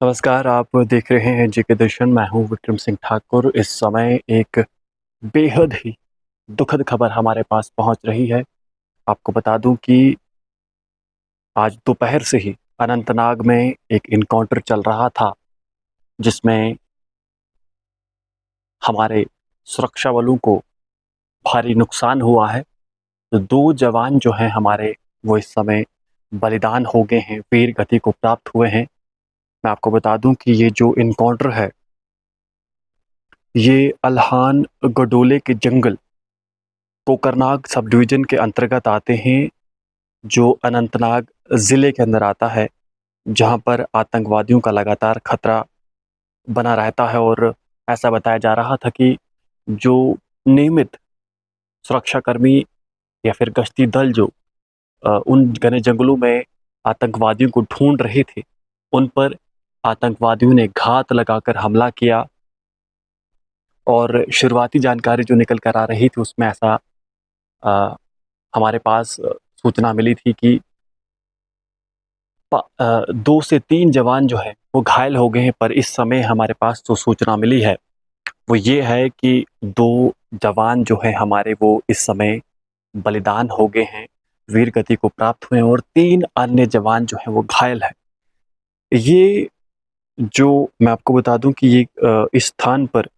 नमस्कार, आप देख रहे हैं जीके दर्शन। मैं हूँ विक्रम सिंह ठाकुर। इस समय एक बेहद ही दुखद खबर हमारे पास पहुँच रही है। आपको बता दूँ कि आज दोपहर से ही अनंतनाग में एक एनकाउंटर चल रहा था, जिसमें हमारे सुरक्षा बलों को भारी नुकसान हुआ है। तो 2 जवान जो हैं हमारे, वो इस समय बलिदान हो गए हैं, वीर गति को प्राप्त हुए हैं। मैं आपको बता दूँ कि ये जो एनकाउंटर है, ये अल्हान गडोले के जंगल कोकरनाग सब डिवीज़न के अंतर्गत आते हैं, जो अनंतनाग ज़िले के अंदर आता है, जहाँ पर आतंकवादियों का लगातार खतरा बना रहता है। और ऐसा बताया जा रहा था कि जो नियमित सुरक्षाकर्मी या फिर गश्ती दल जो उन घने जंगलों में आतंकवादियों को ढूँढ रहे थे, उन पर आतंकवादियों ने घात लगाकर हमला किया। और शुरुआती जानकारी जो निकल कर आ रही थी, उसमें ऐसा अ, हमारे पास सूचना मिली थी कि 2 से 3 जवान जो हैं, वो घायल हो गए हैं। पर इस समय हमारे पास जो सूचना मिली है, वो ये है कि 2 जवान जो हैं हमारे, वो इस समय बलिदान हो गए हैं, वीर गति को प्राप्त हुए हैं और 3 अन्य जवान जो हैं, वो घायल हैं। ये जो मैं आपको बता दूँ कि ये इस स्थान पर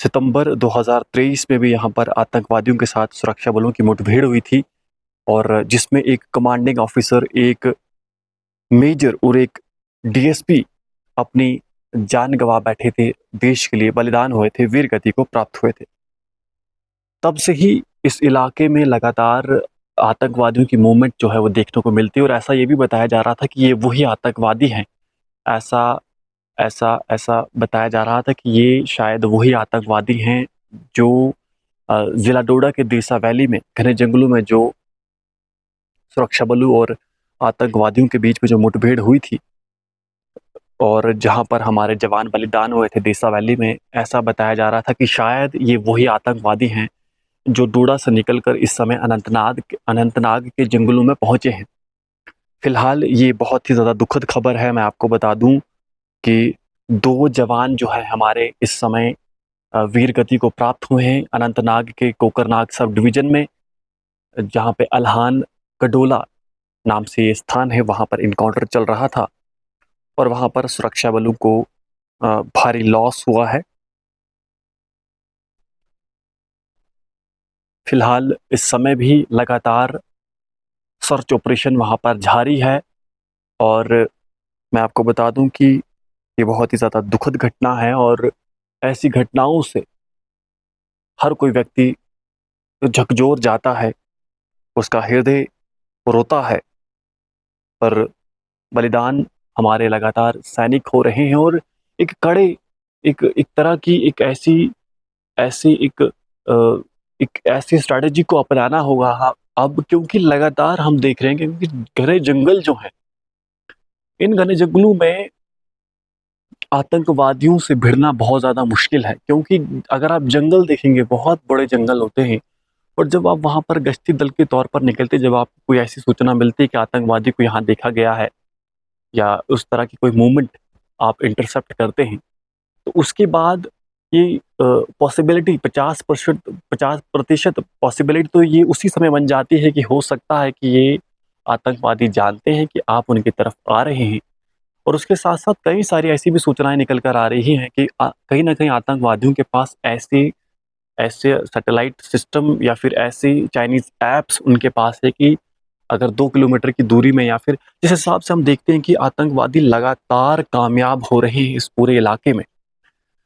सितंबर 2023 में भी यहाँ पर आतंकवादियों के साथ सुरक्षा बलों की मुठभेड़ हुई थी, और जिसमें एक कमांडिंग ऑफिसर, एक मेजर और एक डीएसपी अपनी जान गँवा बैठे थे, देश के लिए बलिदान हुए थे, वीर गति को प्राप्त हुए थे। तब से ही इस इलाके में लगातार आतंकवादियों की मूवमेंट जो है वो देखने को मिलती है, और ऐसा ये भी बताया जा रहा था कि ये वही आतंकवादी हैं। ऐसा ऐसा ऐसा बताया जा रहा था कि ये शायद वही आतंकवादी हैं जो ज़िला डोडा के देसा वैली में, घने जंगलों में जो सुरक्षा बलों और आतंकवादियों के बीच में जो मुठभेड़ हुई थी, और जहाँ पर हमारे जवान बलिदान हुए थे देसा वैली में, ऐसा बताया जा रहा था कि शायद ये वही आतंकवादी हैं जो डोडा से निकलकर इस समय अनंतनाग के जंगलों में पहुँचे हैं। फिलहाल ये बहुत ही ज़्यादा दुखद खबर है। मैं आपको बता दूँ कि 2 जवान जो हैं हमारे, इस समय वीर गति को प्राप्त हुए हैं अनंतनाग के कोकरनाग सब डिवीज़न में, जहाँ पे अल्हान गडोला नाम से ये स्थान है, वहाँ पर एनकाउंटर चल रहा था और वहाँ पर सुरक्षा बलों को भारी लॉस हुआ है। फिलहाल इस समय भी लगातार सर्च ऑपरेशन वहाँ पर जारी है, और मैं आपको बता दूँ कि ये बहुत ही ज़्यादा दुखद घटना है, और ऐसी घटनाओं से हर कोई व्यक्ति झकझोर जाता है, उसका हृदय रोता है। पर बलिदान हमारे लगातार सैनिक हो रहे हैं, और एक कड़े एक एक तरह की एक ऐसी ऐसी एक ऐसी स्ट्रैटेजी को अपनाना होगा अब, क्योंकि लगातार हम देख रहे हैं कि घने जंगल जो हैं, इन घने जंगलों में आतंकवादियों से भिड़ना बहुत ज़्यादा मुश्किल है, क्योंकि अगर आप जंगल देखेंगे, बहुत बड़े जंगल होते हैं, और जब आप वहाँ पर गश्ती दल के तौर पर निकलते, जब आपको कोई ऐसी सूचना मिलती है कि आतंकवादी को यहाँ देखा गया है, या उस तरह की कोई मूवमेंट आप इंटरसेप्ट करते हैं, तो उसके बाद ये पॉसिबिलिटी 50% पॉसिबिलिटी तो ये उसी समय बन जाती है कि हो सकता है कि ये आतंकवादी जानते हैं कि आप उनकी तरफ आ रहे हैं। और उसके साथ-साथ कई सारी ऐसी भी सूचनाएँ निकल कर आ रही हैं कि कहीं न कहीं आतंकवादियों के पास ऐसे ऐसे सैटेलाइट सिस्टम या फिर ऐसे चाइनीज़ ऐप्स उनके पास है कि अगर 2 किलोमीटर की दूरी में, या फिर जिस हिसाब से हम देखते हैं कि आतंकवादी लगातार कामयाब हो रहे हैं इस पूरे इलाके में,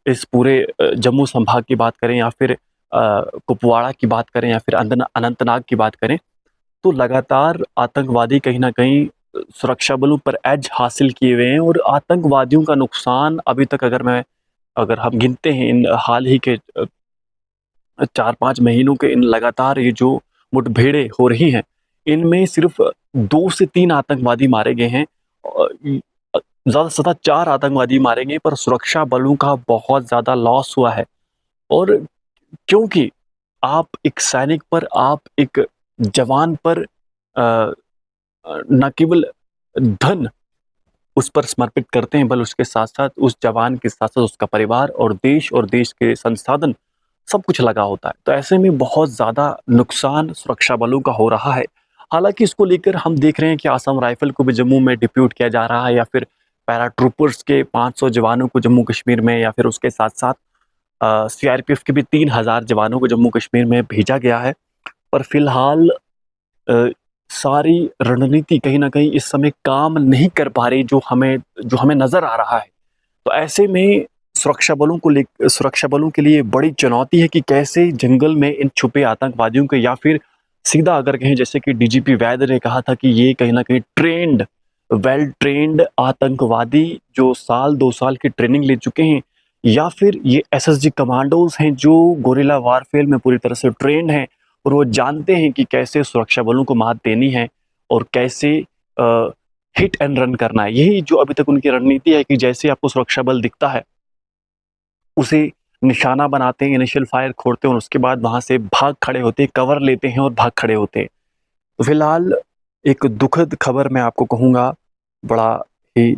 इस पूरे जम्मू संभाग की बात करें, या फिर कुपवाड़ा की बात करें, या फिर अनंतनाग की बात करें, तो लगातार आतंकवादी कहीं न कहीं सुरक्षा बलों पर एज हासिल किए हुए हैं, और आतंकवादियों का नुकसान अभी तक, अगर हम गिनते हैं इन हाल ही के 4-5 महीनों के इन लगातार ये जो मुठभेड़ें हो रही हैं, इनमें सिर्फ़ 2 से 3 आतंकवादी मारे गए हैं। ज़्यादा से ज़्यादा 4 आतंकवादी मारे गए, पर सुरक्षा बलों का बहुत ज़्यादा लॉस हुआ है। और क्योंकि आप एक सैनिक पर, आप एक जवान पर न केवल धन उस पर समर्पित करते हैं, बल उसके साथ-साथ उस जवान के साथ-साथ उसका परिवार और देश के संसाधन सब कुछ लगा होता है। तो ऐसे में बहुत ज़्यादा नुकसान सुरक्षा बलों का हो रहा है। हालाँकि इसको लेकर हम देख रहे हैं कि असम राइफ़ल को भी जम्मू में डिप्यूट किया जा रहा है, या फिर पैराट्रूपर्स के 500 जवानों को जम्मू कश्मीर में, या फिर उसके साथ-साथ सीआरपीएफ के भी 3000 जवानों को जम्मू कश्मीर में भेजा गया है। पर फ़िलहाल अ, सारी रणनीति कहीं न कहीं इस समय काम नहीं कर पा रही, जो हमें नज़र आ रहा है। तो ऐसे में सुरक्षा बलों के लिए बड़ी चुनौती है कि कैसे जंगल में इन छुपे आतंकवादियों को, या फिर सीधा अगर कहें, जैसे कि डीजीपी वैद ने कहा था कि ये कहीं न कहीं वेल ट्रेन्ड आतंकवादी जो साल 2 साल की ट्रेनिंग ले चुके हैं, या फिर ये एसएसजी कमांडोज़ हैं जो गोरिल्ला वारफेयर में पूरी तरह से ट्रेन्ड हैं, और वो जानते हैं कि कैसे सुरक्षा बलों को मात देनी है और कैसे अ, हिट एंड रन करना है। यही जो अभी तक उनकी रणनीति है कि जैसे आपको सुरक्षा बल दिखता है, उसे निशाना बनाते हैं, इनिशियल फायर खोलते हैं और उसके बाद वहाँ से भाग खड़े होते हैं, कवर लेते हैं और भाग खड़े होते हैं। तो फिलहाल एक दुखद खबर मैं आपको कहूँगा, बड़ा ही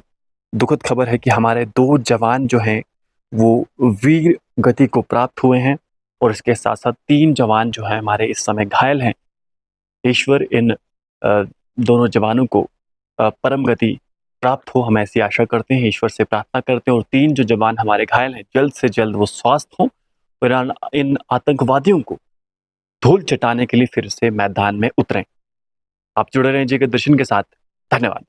दुखद खबर है कि हमारे 2 जवान जो हैं, वो वीर गति को प्राप्त हुए हैं, और इसके साथ-साथ 3 जवान जो हैं हमारे इस समय घायल हैं। ईश्वर इन दोनों जवानों को परम गति प्राप्त हो, हम ऐसी आशा करते हैं, ईश्वर से प्रार्थना करते हैं, और 3 जो जवान हमारे घायल हैं, जल्द से जल्द वो स्वस्थ हों और इन आतंकवादियों को धूल चटाने के लिए फिर से मैदान में उतरें। आप जुड़े रहें जी के दर्शन के साथ। धन्यवाद।